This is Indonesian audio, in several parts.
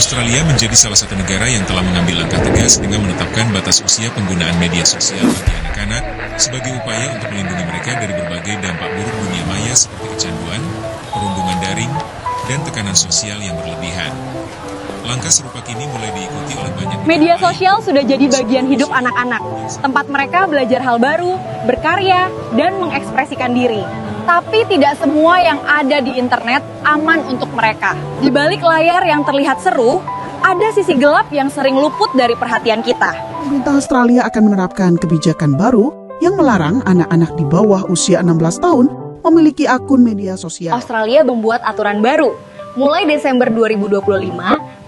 Australia menjadi salah satu negara yang telah mengambil langkah tegas dengan menetapkan batas usia penggunaan media sosial bagi anak-anak sebagai upaya untuk melindungi mereka dari berbagai dampak buruk dunia maya seperti kecanduan, perundungan daring, dan tekanan sosial yang berlebihan. Langkah serupa kini mulai diikuti oleh banyak media sosial sudah jadi bagian hidup anak-anak, tempat mereka belajar hal baru, berkarya, dan mengekspresikan diri. Tapi tidak semua yang ada di internet aman untuk mereka. Di balik layar yang terlihat seru, ada sisi gelap yang sering luput dari perhatian kita. Pemerintah Australia akan menerapkan kebijakan baru yang melarang anak-anak di bawah usia 16 tahun memiliki akun media sosial. Australia membuat aturan baru. Mulai Desember 2025,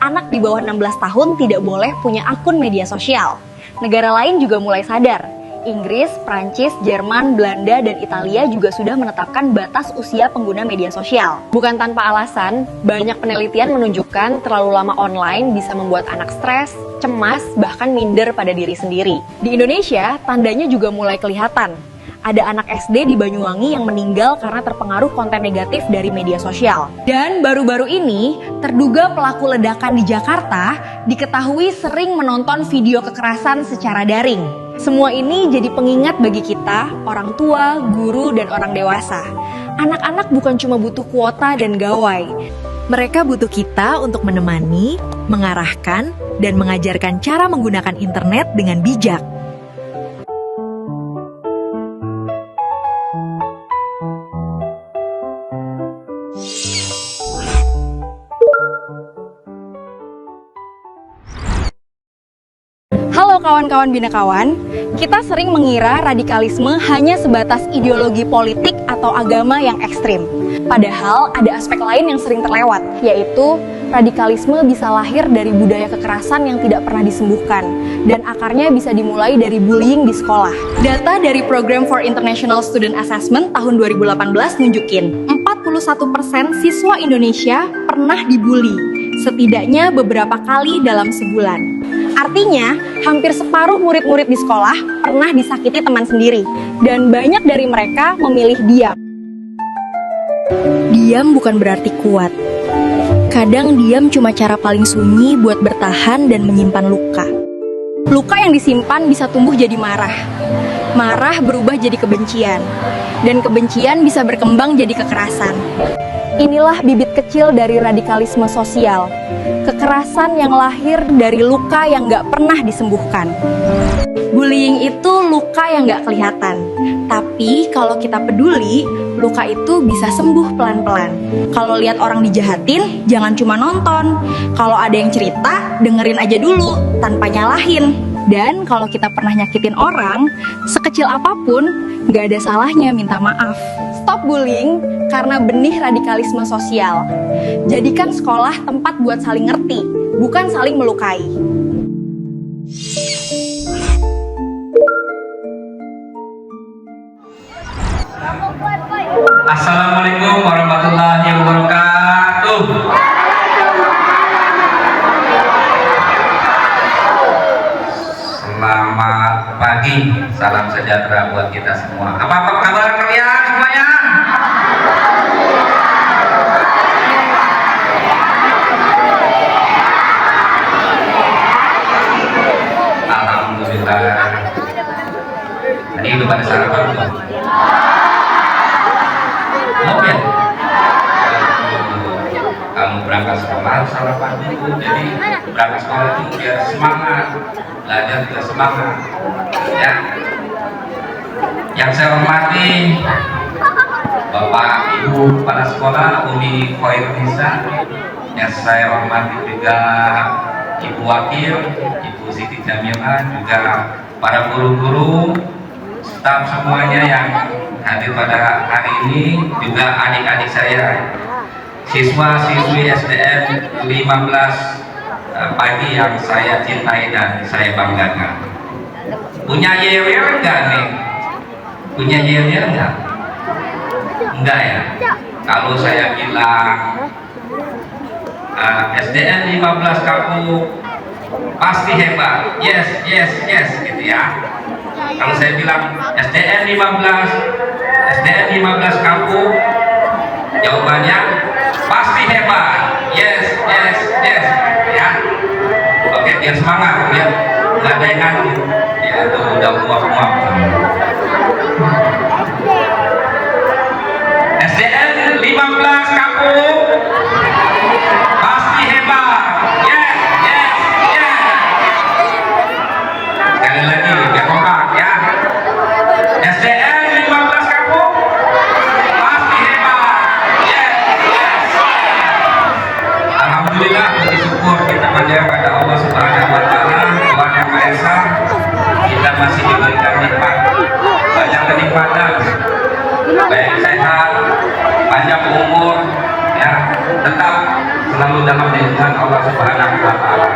anak di bawah 16 tahun tidak boleh punya akun media sosial. Negara lain juga mulai sadar. Inggris, Prancis, Jerman, Belanda, dan Italia juga sudah menetapkan batas usia pengguna media sosial. Bukan tanpa alasan, banyak penelitian menunjukkan terlalu lama online bisa membuat anak stres, cemas, bahkan minder pada diri sendiri. Di Indonesia, tandanya juga mulai kelihatan. Ada anak SD di Banyuwangi yang meninggal karena terpengaruh konten negatif dari media sosial. Dan baru-baru ini, terduga pelaku ledakan di Jakarta diketahui sering menonton video kekerasan secara daring. Semua ini jadi pengingat bagi kita, orang tua, guru, dan orang dewasa. Anak-anak bukan cuma butuh kuota dan gawai. Mereka butuh kita untuk menemani, mengarahkan, dan mengajarkan cara menggunakan internet dengan bijak. Halo kawan-kawan binekawan, kita sering mengira radikalisme hanya sebatas ideologi politik atau agama yang ekstrim. Padahal ada aspek lain yang sering terlewat, yaitu radikalisme bisa lahir dari budaya kekerasan yang tidak pernah disembuhkan, dan akarnya bisa dimulai dari bullying di sekolah. Data dari Program for International Student Assessment tahun 2018 nunjukin 41% siswa Indonesia pernah dibully, setidaknya beberapa kali dalam sebulan. Artinya, hampir separuh murid-murid di sekolah pernah disakiti teman sendiri, dan banyak dari mereka memilih diam. Diam bukan berarti kuat. Kadang diam cuma cara paling sunyi buat bertahan dan menyimpan luka. Luka yang disimpan bisa tumbuh jadi marah. Marah berubah jadi kebencian, dan kebencian bisa berkembang jadi kekerasan. Inilah bibit kecil dari radikalisme sosial, kekerasan yang lahir dari luka yang gak pernah disembuhkan. Bullying itu luka yang gak kelihatan, tapi kalau kita peduli, luka itu bisa sembuh pelan-pelan. Kalau lihat orang dijahatin, jangan cuma nonton. Kalau ada yang cerita, dengerin aja dulu, tanpa nyalahin. Dan kalau kita pernah nyakitin orang, sekecil apapun, gak ada salahnya minta maaf. Stop bullying karena benih radikalisme sosial. Jadikan sekolah tempat buat saling ngerti, bukan saling melukai. Assalamualaikum warahmatullahi wabarakatuh. Selamat pagi, salam sejahtera buat kita semua. Apa kabar kalian semuanya? Alhamdulillah. Tadi udah pada sarapan belum? Belum ya? Kamu berangkat sekolah harus sarapan dulu. Jadi berangkat sekolah itu biar semangat, belajar juga semangat. Ya. Yang saya hormati Bapak Ibu kepala sekolah Uni Khairunisa, yang saya hormati juga Ibu Wakil, Ibu Siti Jamila, juga para guru-guru, staf semuanya yang hadir pada hari ini, juga adik-adik saya, siswa-siswi SDN 15 pagi yang saya cintai dan saya banggakan. Punya yel-yel enggak nih? Punya yel-yel enggak? Enggak ya? Kalau saya bilang SDN 15 kamu pasti hebat, yes, yes, yes, gitu ya. Kalau saya bilang SDN 15 kamu, jawabannya pasti hebat, yes, yes, yes, ya. biar semangat ya, nggak ada yang nganggur ya, itu udah muak-muak. SDN 15 Kampung pasti hebat. Yes, yes, yes. Sekali lagi biar kompak ya. SDN 15 Kampung pasti hebat. Yes, yes. Alhamdulillah, bersyukur kita pada Allah Subhanahu wa Ta'ala, Tuhan Yang Maha Esa, kita masih diberikan nikmat, banyak kenikmatan, baik sehat, panjang umur, ya, tetap selalu dalam lindungan Allah Subhanahu wa Ta'ala.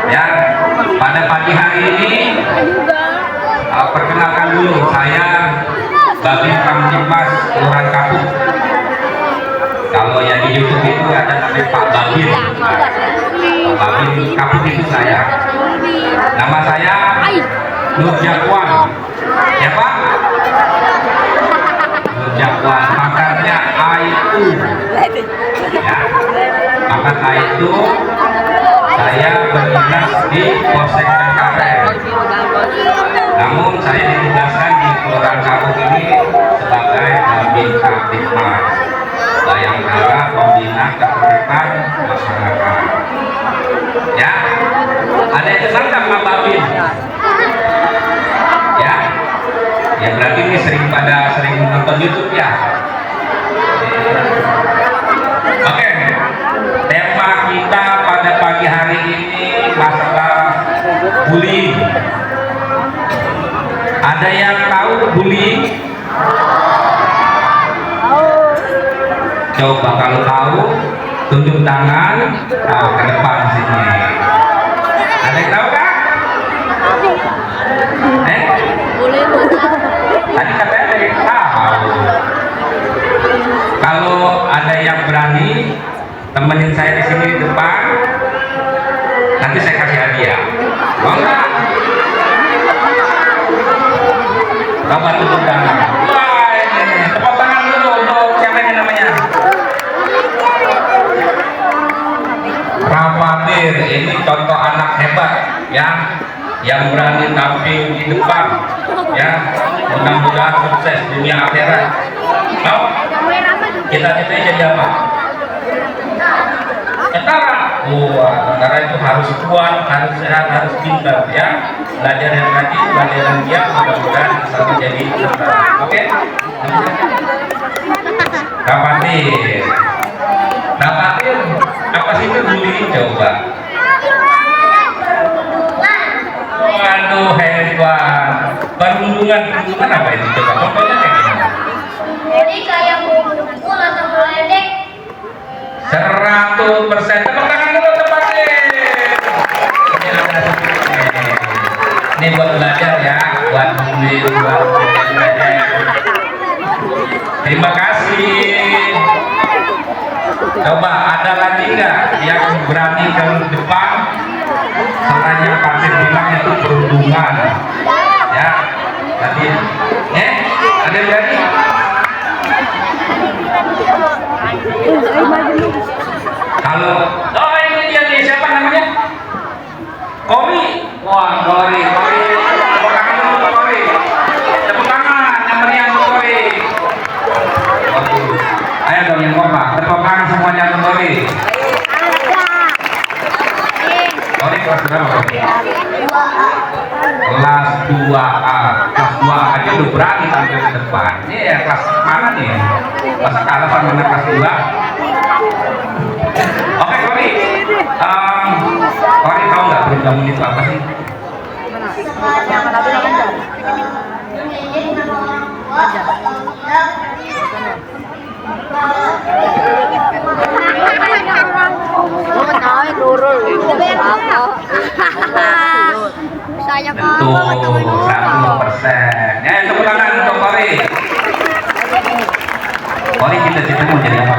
Ya, pada pagi hari ini, perkenalkan dulu, saya Babin Kamtibmas Kelurahan Kapuk. Kalau yang di YouTube itu ada namanya Pak Babin. Pak Babin Kapuk itu saya. Nama saya Nur Jakwan. Ya Pak? Nur Jakwan. Makarnya Aitu. Ya. Makan Aitu. Saya berdinas di Polsek Cengkareng. Namun saya ditugaskan di Kelurahan Kapuk ini sebagai Babin Kamtibmas, Bayangkara Pembina Ketertiban Masyarakat. Ya, ada yang kenal nggak Pak Babin? Ya, ya berarti ini sering nonton YouTube ya. Oke, tema kita pada pagi hari ini masalah bullying. Ada yang tahu bullying? Coba kalau tahu, tunjuk tangan, ke depan sini. Ada yang tahu kan? Tadi katanya ada yang tahu. Kalau ada yang berani, temenin saya di sini di depan. Nanti saya kasih hadiah. Mau nggak? Coba tunjuk tangan. Wah, ini tepuk tangan dulu untuk siapa ini namanya? Rafadir, ini contoh anak hebat ya, yang berani tampil di depan ya, mudah-mudahan sukses dunia akhirat. Mau? Kita jadi apa? Tentara. Tentara itu harus kuat, harus sehat, harus pintar ya. Belajar yang rajin, belajar yang giat, mudah-mudahan bisa menjadi tentara. Oke? Rafadir. Rafadir, apa sih itu bullying coba? Waduh, hebat. Perundungan apa itu coba? Contohnya kayak gimana? Jadi kayak mukul atau meledek. 100%. Tepuk tangan dulu tempatnya. Ini buat belajar ya, buat belajar. Terima kasih. Coba ada lagi nggak yang berani ke depan? Selain yang Pak bilang itu perundungan, ya. Tadi, ada yang berani? Kalau, oh ini dia nih, siapa namanya? Kori. Wah, Kori. Tepuk tangan dulu untuk Kori. Tepuk tangan yang meriah untuk Kori. Ayo dong yang kompak, tepuk tangan semuanya untuk Kori. Kori kelas berapa? Kelas 2A. Kelas 2A aja udah berani tampil ke depan. Ini ya kelas mana nih? Masa kalah sama anak kelas 2? Oke Kori. Kori tahu nggak program itu apa sih? Betul, 100%. Ya, tepuk tangan untuk Kori. Kori cita-cita mau jadi apa?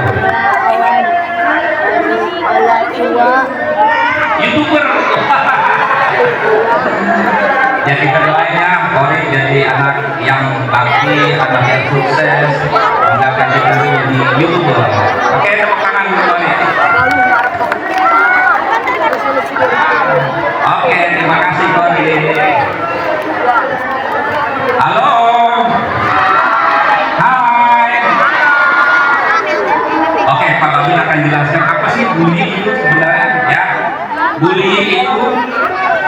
YouTuber. Jadi keduanya Kori jadi anak yang bakti, anak yang sukses, menggunakan cita-cita jadi YouTuber. Oke, tepuk tangan untuk Kori. Oke. akan jelaskan apa sih bullying itu sebenarnya ya. Bullying itu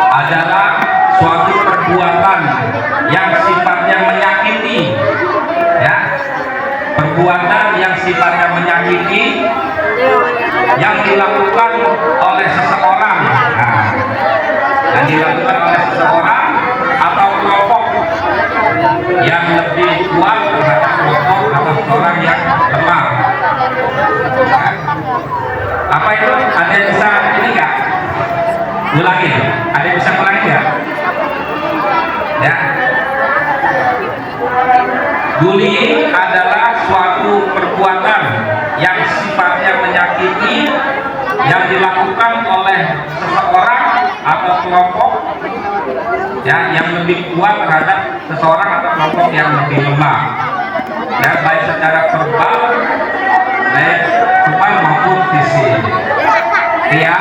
adalah suatu perbuatan yang sifatnya menyakiti ya, perbuatan yang sifatnya menyakiti yang dilakukan oleh seseorang, yang dilakukan oleh seseorang atau kelompok yang lebih kuat terhadap kelompok atau seseorang yang lemah. Apa itu? Ada yang bisa ini nggak? Ulangin? Ada yang bisa ulangin nggak? Ya. Bullying adalah suatu perbuatan yang sifatnya menyakiti yang dilakukan oleh seseorang atau kelompok ya, yang lebih kuat terhadap seseorang atau kelompok yang lebih lemah ya, baik secara verbal maupun fisik ya.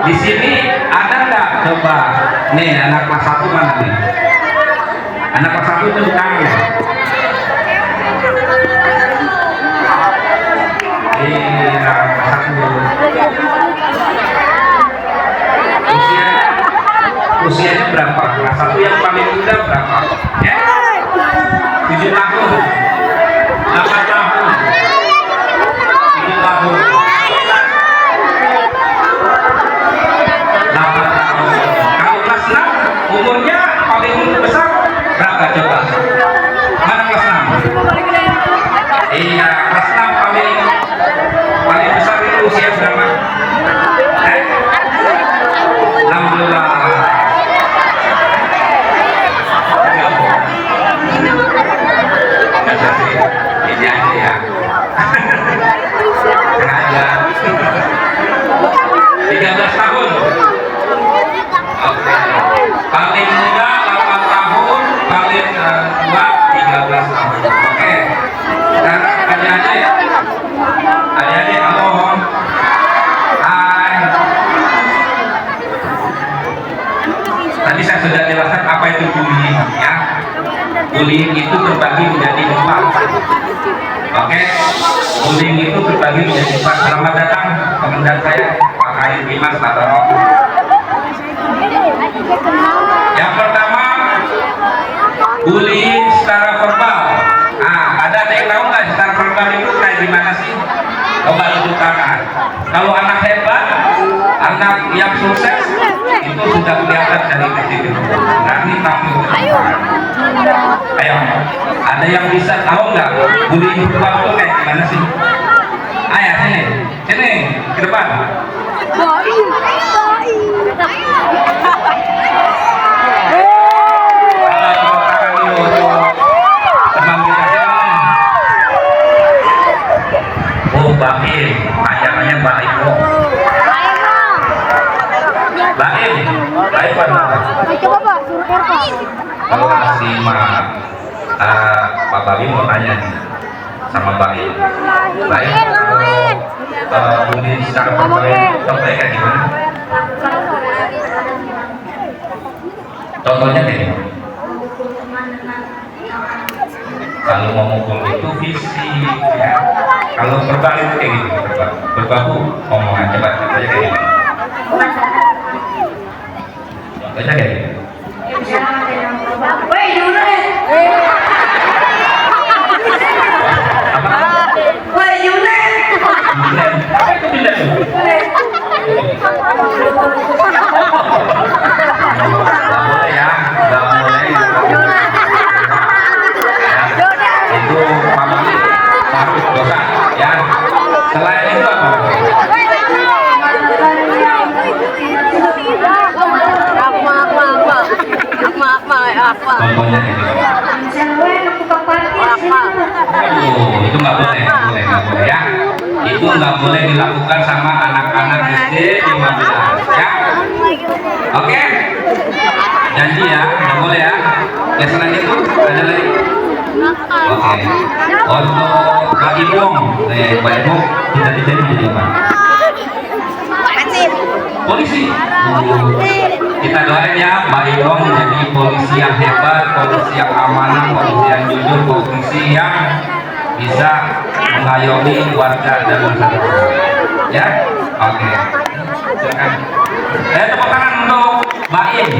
Di sini ada nggak, coba nih anak kelas 1 mana nih? Anak kelas 1 itu di tangan ya? Iya, kelas 1 usianya berapa? Kelas 1 yang paling muda berapa? Ya? 7 tahun 8 tahun 7 tahun 8 tahun. Kalau kelas 6 umurnya paling besar berapa coba? Mana kelas 6? Iya, kelas 6 paling besar itu usia berapa? 16. Ini aja ya. Sengaja. 13 tahun. Oke. Paling muda 8 tahun, paling tua 13 tahun. Oke. Sekarang adik-adik. Adik-adik, halo. Hai. Tadi saya sudah jelaskan apa itu bullying ya. Bullying itu terbagi menjadi 4. Oke, bullying itu terbagi menjadi 4. Selamat datang komandan saya, Pak Kain Dimas Latono. Yang pertama, bullying secara verbal. Nah, ada yang tahu nggak secara verbal itu kayak gimana sih? Coba tunjuk tangan. Kalau anak hebat, anak yang sukses, itu sudah kelihatan dari kecil. Nanti tampil ke depan. Ayo, ada yang bisa tahu nggak bullying verbal itu kayak gimana sih? Ayo sini ke depan. Baim, ayamnya Baim. Baim mana? Kalau masih Pak Baim mau tanya nih sama Baim. Baim kalau bullying secara verbal contohnya kayak gimana? Contohnya kayak gimana? Kalau mau mukul itu fisik ya. Kalau verbal itu kayak gitu, berbaku omongan. Coba contohnya kayak gitu. Contohnya kayak gitu. Woi, Junet. Apa? Woi, Junet. Apa itu Junet? Gak boleh ya, gak boleh. Itu pamali harus dosa ya. Selain itu apa? Contohnya ini. Itu nggak boleh ya. Itu nggak boleh dilakukan sama anak-anak SD 15 ya. Oke? Janji ya, nggak boleh ya. Ya selain itu ada lagi. Oke. Untuk Pak Ibong, Pak Ibong cita-citanya menjadi apa? Polisi. Kita doain ya Pak Ibong menjadi polisi yang hebat, polisi yang amanah, polisi yang jujur, polisi yang bisa mengayomi warga dan masyarakat. Ya, oke. Silakan. Tepuk tangan untuk Mbak Im.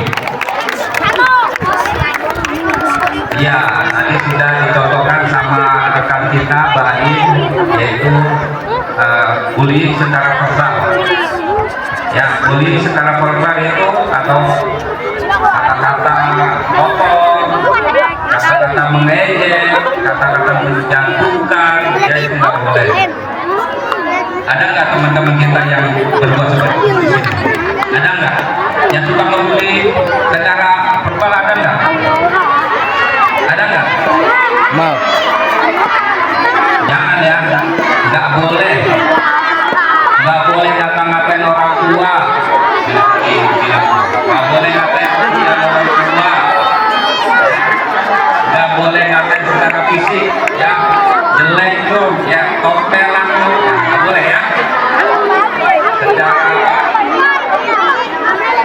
Ya, tadi sudah dicontohkan sama rekan kita Mbak Im, yaitu bullying secara verbal. Ya, bullying secara verbal itu atau kata-kata kotor, kata-kata mengejek, kata-kata menjatuhkan, ya itu nggak boleh. Ada nggak teman-teman kita yang berbuat seperti itu? Ada nggak? Yang suka membuli secara verbal ada nggak? Ada nggak? Mau. Jangan ya, nggak boleh. Nggak boleh ngata-ngatain orang tua. Nggak boleh ngatain orang tua. Nggak boleh ngatain secara fisik. Ya, jelek tuh, ya, kompelan tuh. Nggak boleh ya.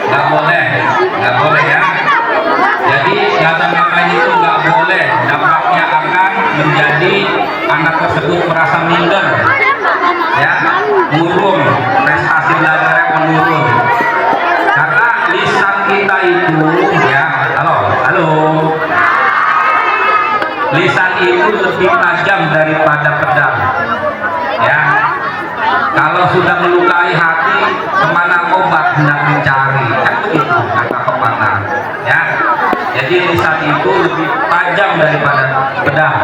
Nggak boleh ya. Jadi ngata-ngatain itu nggak boleh. Dampaknya akan menjadi anak tersebut merasa minder, ya, murung, prestasi belajarnya menurun. Karena lisan kita itu, ya, halo, lisan itu lebih tajam daripada pedang, ya. Kalau sudah melukai hati, kemana obat hendak mencari, kan begitu kata pepatah, ya. Jadi lisan itu lebih tajam daripada pedang.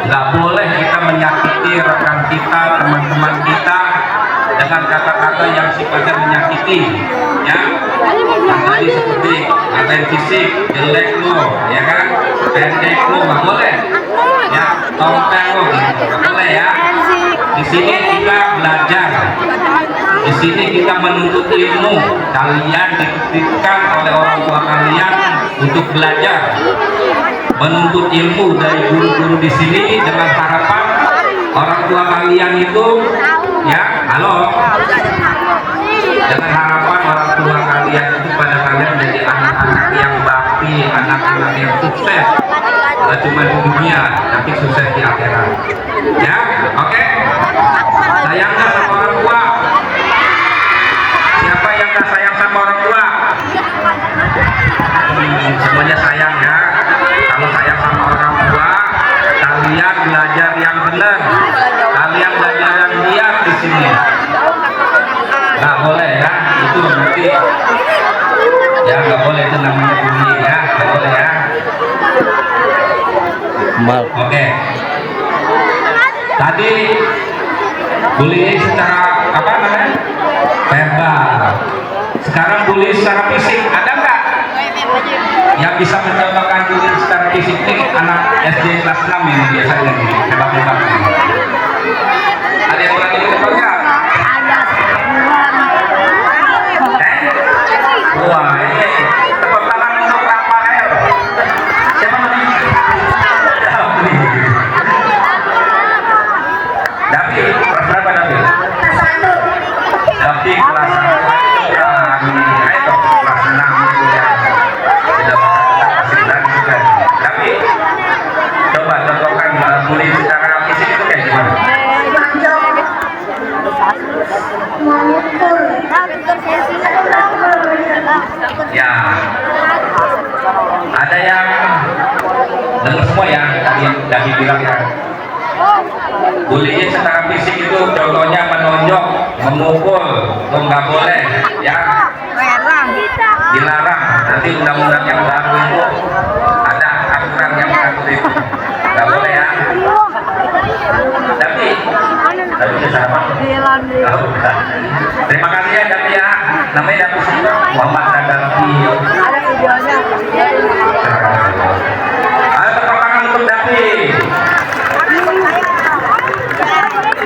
Nggak boleh kita menyakiti rekan kita, teman-teman kita dengan kata-kata yang sifatnya menyakiti, ya. Tadi seperti ngatain fisik, jelek lu, ya kan, pendek lu, nggak boleh, ya, tompel lu, nggak boleh ya. Di sini kita belajar, di sini kita menuntut ilmu. Kalian dititipkan oleh orang tua kalian untuk belajar, menuntut ilmu dari guru-guru di sini dengan harapan orang tua kalian itu, ya, dengan harapan orang tua kalian itu pada kalian menjadi anak-anak yang bakti, anak-anak yang sukses, tidak cuma di dunia tapi sukses di akhirat, ya. Oke, sayang nggak sama orang tua? Siapa yang nggak sayang sama orang tua? Semuanya sayang ya. Kalau sayang sama orang tua, kalian belajar yang benar, kalian belajar yang lihat di sini. Nggak boleh ya, itu nanti ya nggak boleh, itu namanya bullying ya, nggak boleh ya. Mal. Oke. Tadi bullying secara apa namanya? Verbal. Sekarang bullying secara fisik, ada nggak? Yang bisa mencontohkan bullying secara fisik ini anak SD kelas 6 ini biasanya nih, hebat-hebat nih. Ada yang berani contohnya? Wah, ini tepuk tangan untuk Rafael. Siapa namanya? David, kelas berapa David? David kelas 1. Ayo kelas 6 itu ya. Tidak kasih berani juga. David, coba contohkan bullying secara fisik itu kayak gimana? Ya, ada yang dengar semua ya, tadi yang David bilang ya. Bullying secara fisik itu contohnya menonjok, memukul, itu nggak boleh, ya. Dilarang. Nanti undang-undang yang baru itu ada aturan yang mengatur itu, nggak boleh ya. Tapi sama. Terima kasih ya Dapi ya. Namanya Dapi Muhammad Dapi. Ada tepuk tangan untuk Dapi.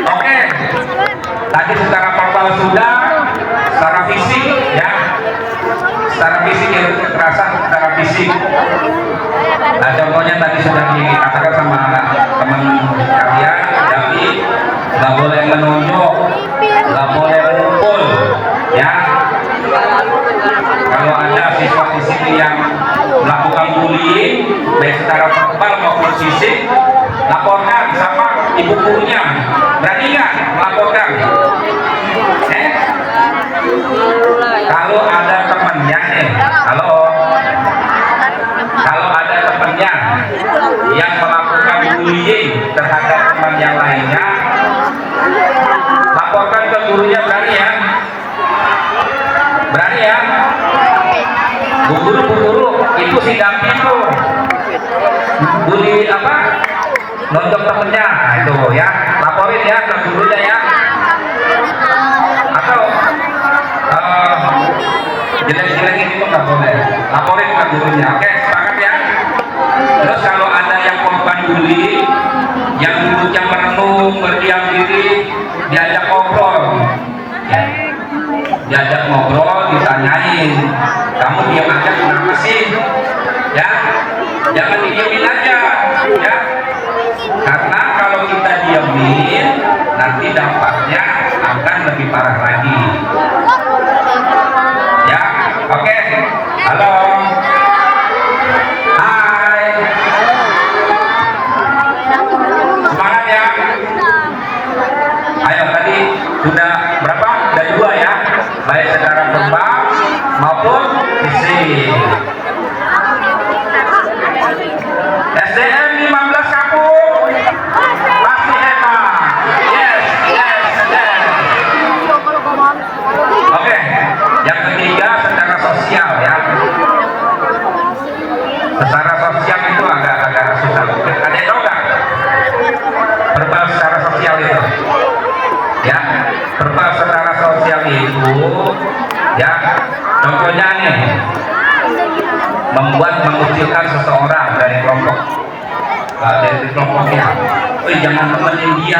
Oke. Tadi secara verbal sudah, secara fisik ya. Secara fisik yang kekerasan secara fisik. Nah, contohnya tadi sudah dikatakan sama teman kalian, Dapi, nggak boleh menunjuk, nggak boleh memukul, ya. Kalau ada siswa di sini yang melakukan bullying, baik secara verbal maupun fisik, laporkan sama ibu gurunya, berani nggak melaporkan? Kalau ada temannya nih, kalau ada temannya yang melakukan bullying terhadap teman yang lainnya, laporkan ke gurunya, berani ya? Berani ya? Bu guru, itu si Dapi tuh bully apa? Nonjok temennya, nah itu ya, laporin ya ke gurunya ya. Atau jelek-jelekin itu nggak boleh, laporin ke gurunya. Oke, sepakat ya. Terus kalau ada yang korban bully, yang dulunya merenung, berdiam diri, diajak ngobrol, ya. Diajak ngobrol, ditanyain, kamu diam aja kenapa sih? Ya, jangan diemin aja, ya. Karena kalau kita diamin, nanti dampaknya akan lebih parah lagi. Ya, oke. Halo. Hai. Semangat ya. Ayo, tadi sudah berapa? Sudah 2 ya. Baik secara verbal maupun fisik. SDM 15 kampung pasti hebat. Yes. Oke, yang ketiga secara sosial ya. Secara sosial itu agak susah. Ada yang tahu nggak? Verbal secara sosial itu, ya. Verbal secara sosial itu, ya. Contohnya nih, membuat mengucilkan seseorang dari kelompoknya. Jangan temenin dia,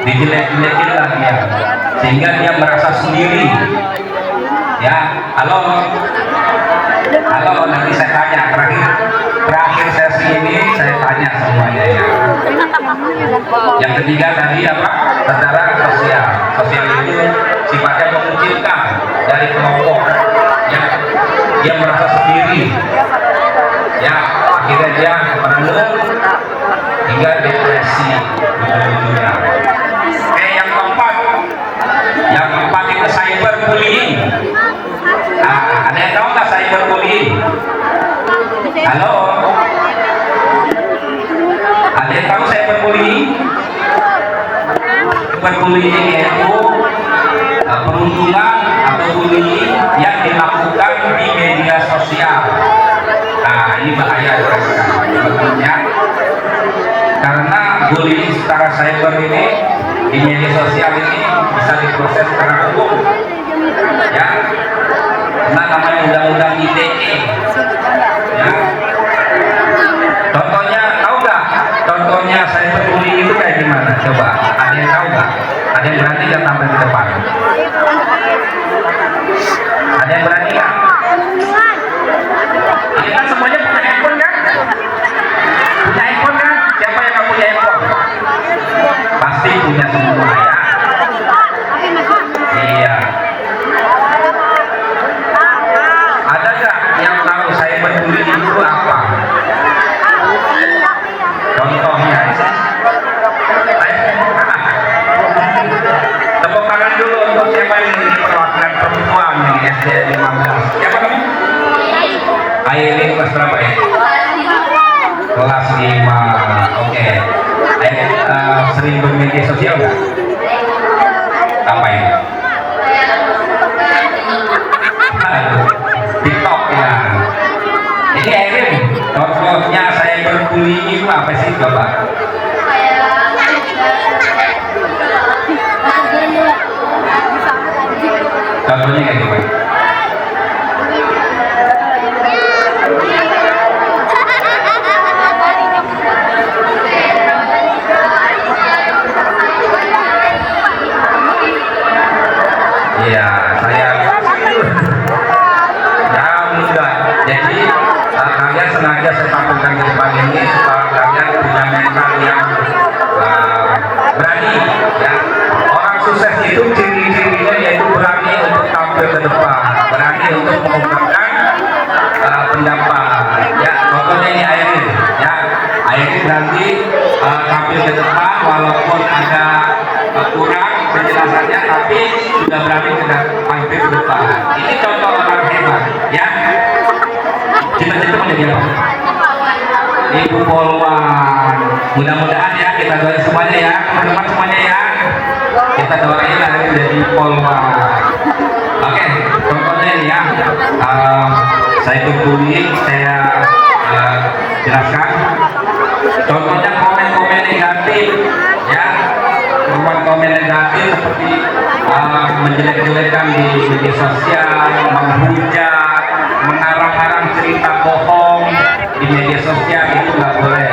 dijelek-jelekin lah dia, sehingga dia merasa sendiri. Ya, halo, nanti saya tanya terakhir sesi ini saya tanya semuanya ya. Yang ketiga tadi apa? Secara sosial itu sifatnya mengucilkan dari kelompok yang dia merasa sendiri, ya, akhirnya dia merenung hingga depresi ujung-ujungnya. Yang keempat itu cyberbullying. Ada yang tahu nggak cyberbullying? Halo, ada yang tahu cyberbullying? Cyberbullying yaitu perundungan atau bullying yang dilakukan di media sosial. Nah, ini bahaya sebetulnya, karena bullying secara cyber ini di media sosial ini bisa diproses secara hukum, ya. Nah, namanya undang-undang ITE, ya. Contohnya tahu nggak? Contohnya cyberbullying itu kayak gimana? Coba, ada yang tahu nggak? Ada yang berani nggak tampil di depan? Ada yang berani nggak? Ini kan semuanya punya handphone kan? Punya handphone kan? Siapa yang nggak punya handphone? Pasti punya semua ya. Iya. Ada nggak yang tahu cyberbullying itu apa? Contohnya, tepuk tangan dulu untuk siapa yang ini perwakilan perempuan di SD 15. Siapa namanya? Airi, kelas berapa ya? Kelas 5. Oke. Sering bermedia sosial nggak? Apa ini? TikTok ya. Ini Erin, contohnya saya berbullying itu apa sih, coba? Contohnya kayak gimana? Iya, saya enggak. Jadi kalian sengaja saya tampilkan di depan ini supaya kalian punya mental yang berani, ya. Orang sukses itu ciri-cirinya yaitu berani untuk tampil ke depan, berani untuk mengungkapkan pendapat, ya. Contohnya ini Airin, ya. Airin nanti tampil tampil ke depan walaupun agak kurang penjelasannya, tapi sudah berani tampil ke depan. Ini contoh orang hebat, ya. Cita-cita menjadi apa? Ibu polwan. Mudah-mudahan ya, kita doain semuanya ya, teman-teman semuanya ya. Kita doain nanti jadi polwan. Oke, contohnya ini ya. Saya kumpulin, saya jelaskan. Contohnya komen-komen negatif, ya. Komen negatif seperti menjelek-jelekan di media sosial, menghujat, mengarang-arang cerita bohong di media sosial, itu nggak boleh.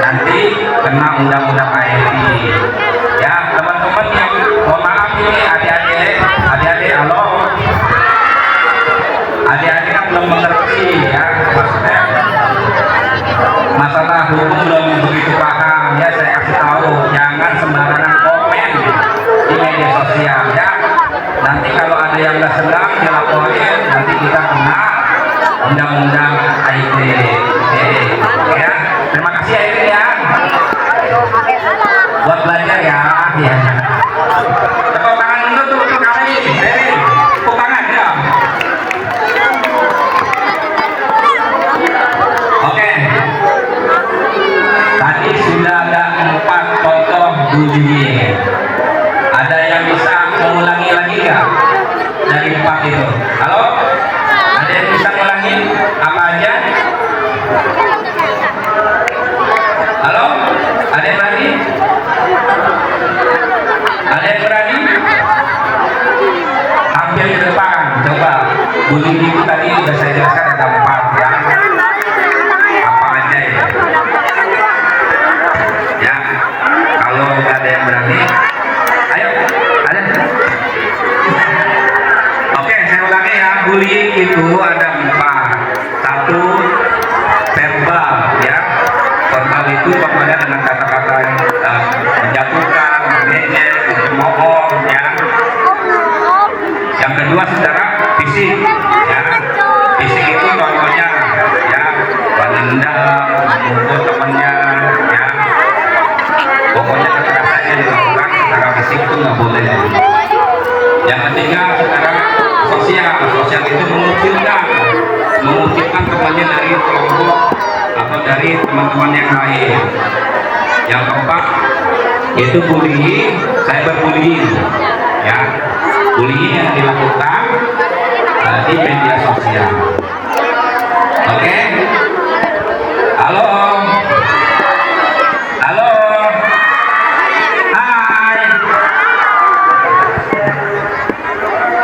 Nanti kena undang-undang IT. Ya, teman-teman yang mohon maaf ini adik-adik, halo, adik-adik kan belum mengerti ya, maksudnya masalah hukum belum begitu paham ya. Saya kasih tahu, jangan sembarangan komen di media sosial ya. Nanti kalau ada yang nggak senang dilaporin, nanti kita kena undang-undang IT. Oke, ya. Terima kasih ya ini ya. Buat belajar ya. Tepuk tangan dulu untuk kami. Tepuk tangan ya. Oke. Tadi sudah ada 4 contoh bullying. Ada yang bisa mengulangi lagi nggak dari 4 itu? Halo? Ada yang bisa mengulangi apa aja? Halo? Ada yang berani? Ada yang berani? Hampir ke depan. Coba. Bullying itu tadi sudah saya jelaskan ada 4 ya. Apa aja ya? Ya. Kalau nggak ada yang berani, ayo. Ada? Oke, saya ulangi ya. Bullying itu ada 4. 1, verbal ya. Verbal itu pokoknya dengan kata-kata menjatuhkan, mengejek, mencemooh ya. Yang kedua secara fisik ya. Fisik itu contohnya ya, menendang, memukul temannya ya. Pokoknya kekerasannya dilakukan secara fisik itu nggak boleh. Yang ketiga secara sosial. Sosial itu mengukirkan temannya dari kelompok atau dari teman-teman yang lain. Yang keempat itu bullying, cyberbullying ya. Bullying yang dilakukan di media sosial. Oke. Halo. Halo. Hai.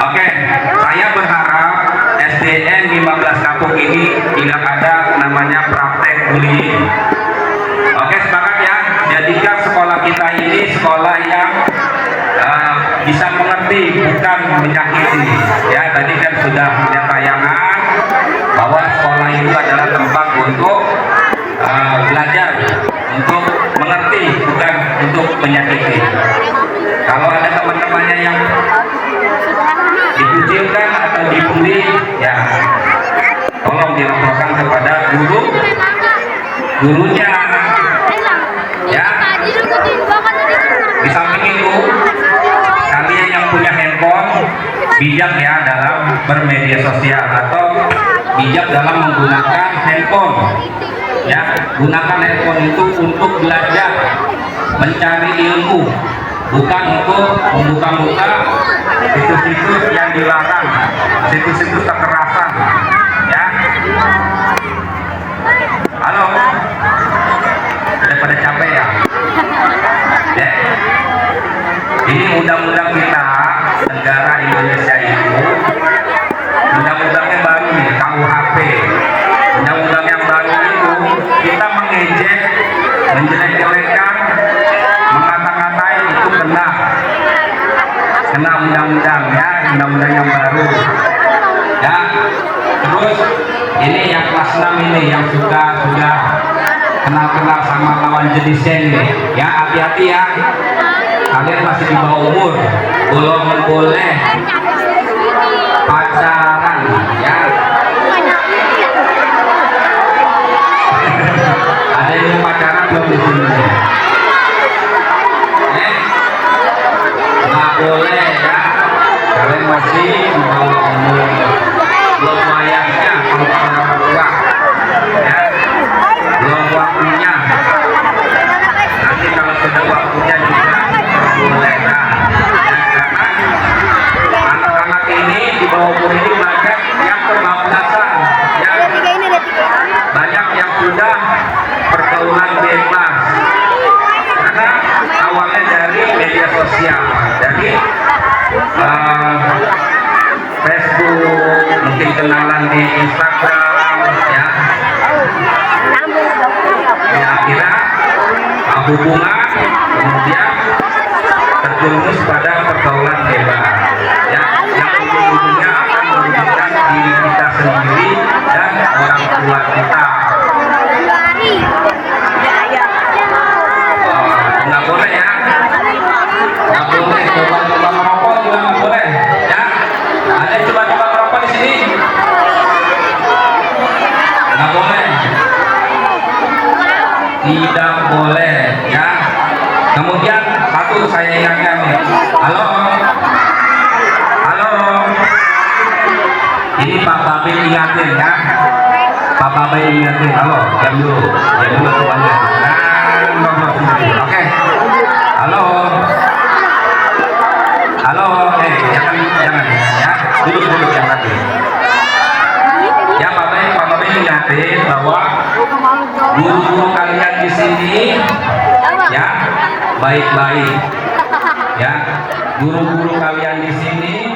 Oke, saya berharap SDN 15 Kapuk ini tidak ada namanya praktek bullying. Oke, sepakat ya. Jadikan sekolah kita ini sekolah yang bisa mengerti, bukan menyakiti. Ya, tadi kan sudah punya tayangan bahwa sekolah itu adalah tempat untuk belajar, untuk mengerti, bukan untuk menyakiti. Kalau ada teman-temannya yang dikucilkan atau dibully, ya tolong dilaporkan kepada gurunya ya. Di samping itu, kalian yang punya handphone bijak ya dalam bermedia sosial atau bijak dalam menggunakan handphone ya. Gunakan handphone itu untuk belajar, mencari ilmu, bukan untuk membuka-buka situs-situs yang dilarang, situs-situs kekerasan ya. Halo, udah pada capek ya? Ya. Ini undang-undang kita negara Indonesia itu undang-undangnya baru nih, KUHP. Undang-undang yang baru itu kita mengejek, menjelek-jelekan, mengata-ngatain itu kena undang-undang ya, undang-undang yang baru ya. Terus ini yang kelas 6 ini yang sudah kenal-kenal sama lawan jenisnya ini ya, hati-hati ya. Kalian masih di bawah umur, belum boleh pacaran ya. Ada yang pacaran belum di sini? hubungan, kemudian terjerumus pada pergaulan bebas, ya, yang ujung-ujungnya akan merugikan diri kita sendiri dan orang tua kita. Nggak boleh ya, nggak boleh coba-coba merokok juga nggak boleh, ya. Ada yang coba-coba merokok di sini? Nggak boleh, tidak boleh, ya. Kemudian satu saya ingatkan nih, halo, halo, ini Pak Babe ingatin ya, Pak Babe ingatin, halo, diam dulu semuanya. Oke, halo, halo, jangan ya, duduk yang tadi. Ya Pak Babe ingatin bahwa guru-guru kalian di sini ya baik-baik, ya, guru-guru kalian di sini